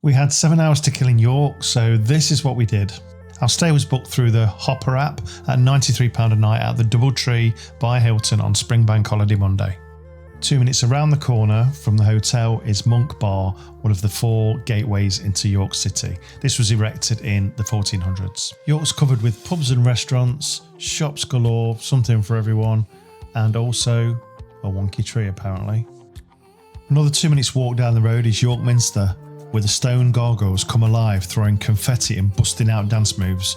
We had 7 hours to kill in York, so this is what we did. Our stay was booked through the Hopper app at £93 a night at the Doubletree by Hilton on Springbank Holiday Monday. 2 minutes around the corner from the hotel is Monk Bar, one of the 4 gateways into York City. This was erected in the 1400s. York's covered with pubs and restaurants, shops galore, something for everyone, and also a wonky tree apparently. Another 2 minutes walk down the road is York Minster, where the stone gargoyles come alive, throwing confetti and busting out dance moves,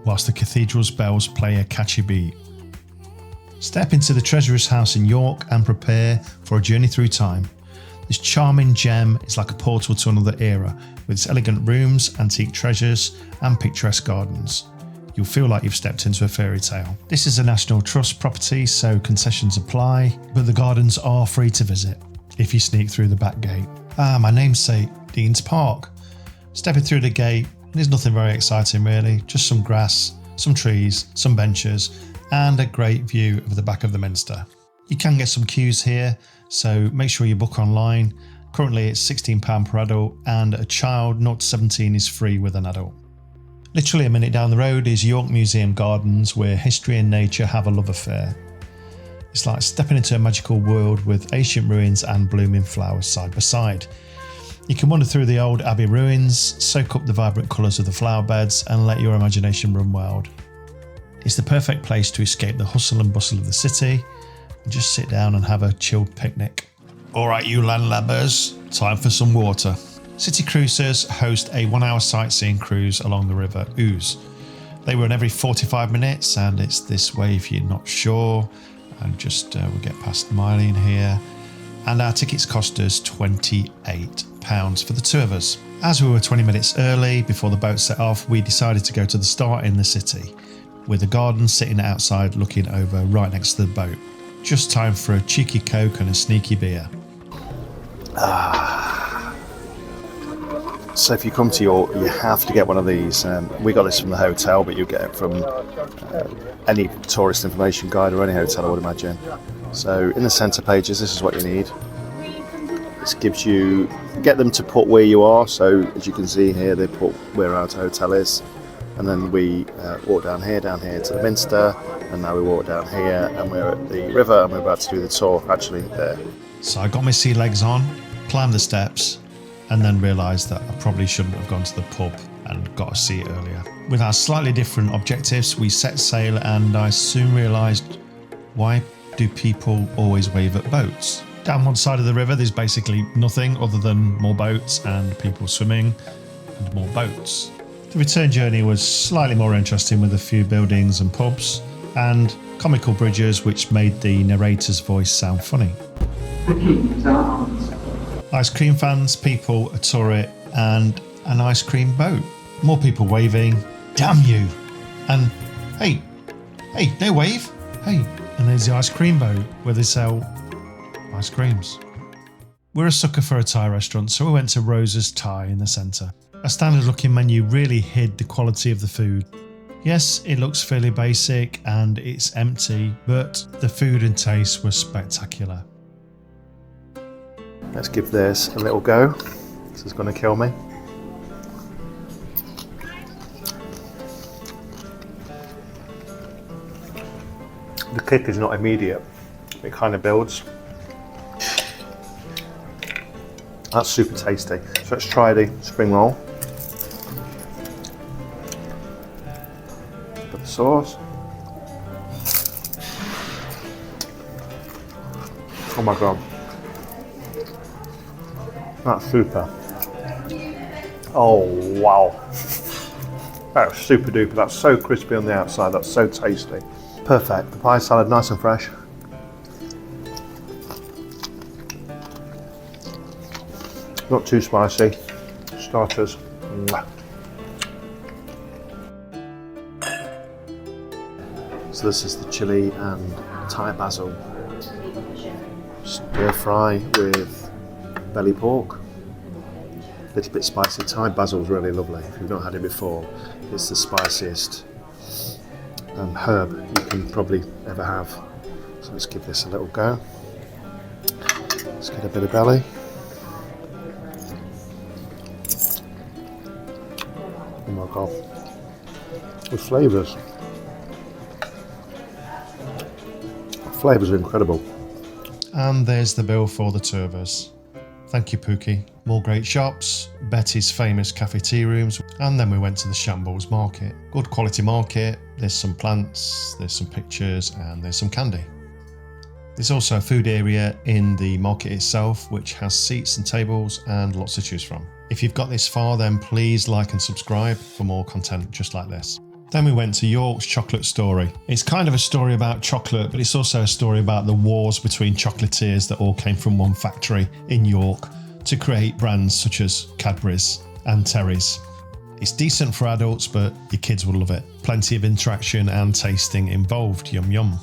whilst the cathedral's bells play a catchy beat. Step into the Treasurer's House in York and prepare for a journey through time. This charming gem is like a portal to another era, with its elegant rooms, antique treasures and picturesque gardens. You'll feel like you've stepped into a fairy tale. This is a National Trust property, so concessions apply, but the gardens are free to visit if you sneak through the back gate. My namesake, Dean's Park. Stepping through the gate, there's nothing very exciting really, just some grass, some trees, some benches, and a great view of the back of the Minster. You can get some queues here, so make sure you book online. Currently it's £16 per adult, and a child not 17 is free with an adult. Literally a minute down the road is York Museum Gardens, where history and nature have a love affair. It's like stepping into a magical world with ancient ruins and blooming flowers side by side. You can wander through the old abbey ruins, soak up the vibrant colours of the flower beds and let your imagination run wild. It's the perfect place to escape the hustle and bustle of the city and just sit down and have a chilled picnic. Alright you landlubbers, time for some water. City Cruisers host a 1-hour sightseeing cruise along the River Ouse. They run every 45 minutes and it's this way if you're not sure. And just we'll get past Miley here, and our tickets cost us £28 for the 2 of us. As we were 20 minutes early before the boat set off, we decided to go to the start in the city, with the garden sitting outside looking over right next to the boat. Just time for a cheeky Coke and a sneaky beer. So if you come to York, you have to get one of these. We got this from the hotel, but you get it from any tourist information guide or any hotel, I would imagine. So in the centre pages, this is what you need. This gives you, get them to put where you are. So as you can see here, they put where our hotel is. And then we walk down here to the Minster. And now we walk down here and we're at the river and we're about to do the tour actually there. So I got my sea legs on, climbed the steps, and then realised that I probably shouldn't have gone to the pub and got a seat earlier. With our slightly different objectives, we set sail and I soon realised, why do people always wave at boats? Down one side of the river there's basically nothing other than more boats and people swimming and more boats. The return journey was slightly more interesting with a few buildings and pubs and comical bridges which made the narrator's voice sound funny. Ice cream fans, people, a turret, and an ice cream boat. More people waving, damn you! And hey, no wave! Hey, and there's the ice cream boat where they sell ice creams. We're a sucker for a Thai restaurant, so we went to Rose's Thai in the centre. A standard looking menu really hid the quality of the food. Yes, it looks fairly basic and it's empty, but the food and taste was spectacular. Let's give this a little go. This is going to kill me. The kick is not immediate. It kind of builds. That's super tasty. So let's try the spring roll. Put the sauce. Oh my god. That's super. Oh wow. That's super duper. That's so crispy on the outside. That's so tasty. Perfect. Papaya salad, nice and fresh. Not too spicy. Starters. Mwah. So this is the chili and Thai basil. Stir fry with belly pork. A little bit spicy. Thai basil is really lovely. If you've not had it before, it's the spiciest herb you can probably ever have. So let's give this a little go. Let's get a bit of belly. my god. The flavours. The flavours are incredible. And there's the bill for the two of us. Thank you, Pookie. More great shops, Betty's famous cafe tea rooms, and then we went to the Shambles market. Good quality market, there's some plants, there's some pictures, and there's some candy. There's also a food area in the market itself, which has seats and tables and lots to choose from. If you've got this far, then please like and subscribe for more content just like this. Then we went to York's chocolate story. It's kind of a story about chocolate, but it's also a story about the wars between chocolatiers that all came from one factory in York to create brands such as Cadbury's and Terry's. It's decent for adults, but your kids will love it. Plenty of interaction and tasting involved, yum yum.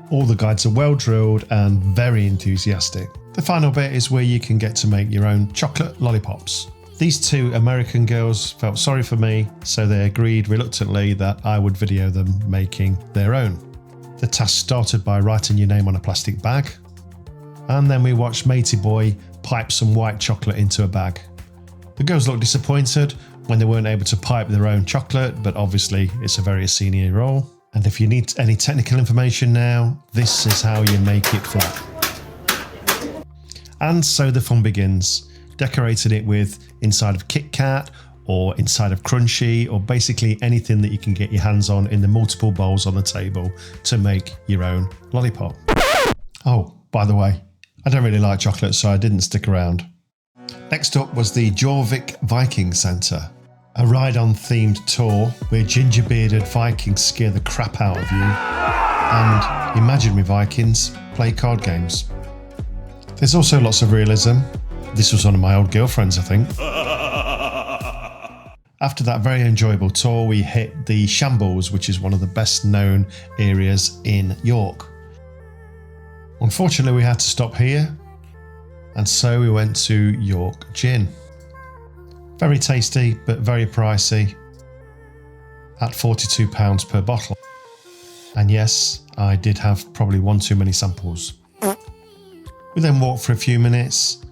All the guides are well drilled and very enthusiastic. The final bit is where you can get to make your own chocolate lollipops. These two American girls felt sorry for me, so they agreed reluctantly that I would video them making their own. The task started by writing your name on a plastic bag, and then we watched Matey Boy pipe some white chocolate into a bag. The girls looked disappointed when they weren't able to pipe their own chocolate, but obviously it's a very senior role. And if you need any technical information now, this is how you make it flat. And so the fun begins. Decorated it with inside of Kit Kat or inside of Crunchy, or basically anything that you can get your hands on in the multiple bowls on the table to make your own lollipop. Oh, by the way, I don't really like chocolate, so I didn't stick around. Next up was the Jorvik Viking Centre, a ride-on themed tour where ginger-bearded Vikings scare the crap out of you and imaginary Vikings play card games. There's also lots of realism. This was one of my old girlfriends, I think. After that very enjoyable tour, we hit the Shambles, which is one of the best known areas in York. Unfortunately, we had to stop here, and so we went to York Gin. Very tasty, but very pricey, at £42 per bottle. And yes, I did have probably one too many samples. We then walked for a few minutes,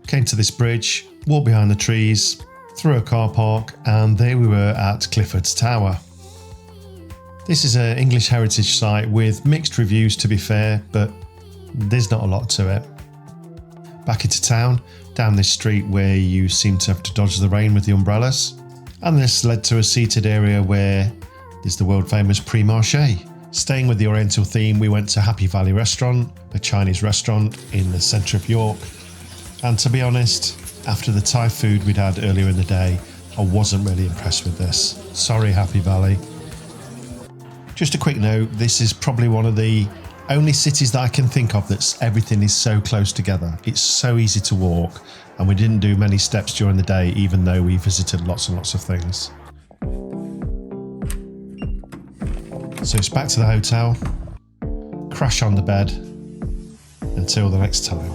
came to this bridge, walked behind the trees, through a car park, and there we were at Clifford's Tower. This is an English heritage site with mixed reviews, to be fair, but there's not a lot to it. Back into town, down this street where you seem to have to dodge the rain with the umbrellas, and this led to a seated area where there's the world famous Pre-Marché. Staying with the Oriental theme, we went to Happy Valley Restaurant, a Chinese restaurant in the centre of York. And to be honest, after the Thai food we'd had earlier in the day, I wasn't really impressed with this. Sorry, Happy Valley. Just a quick note, this is probably one of the only cities that I can think of that everything is so close together. It's so easy to walk, and we didn't do many steps during the day, even though we visited lots and lots of things. So it's back to the hotel, crash on the bed, until the next time.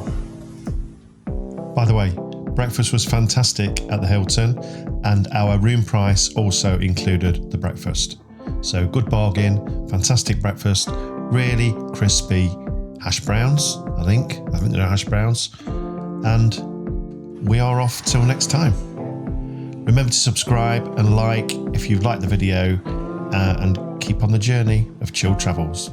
By the way, breakfast was fantastic at the Hilton, and our room price also included the breakfast. So good bargain, fantastic breakfast, really crispy hash browns, I think they're hash browns, and we are off till next time. Remember to subscribe and like if you've liked the video, and keep on the journey of chilled travels.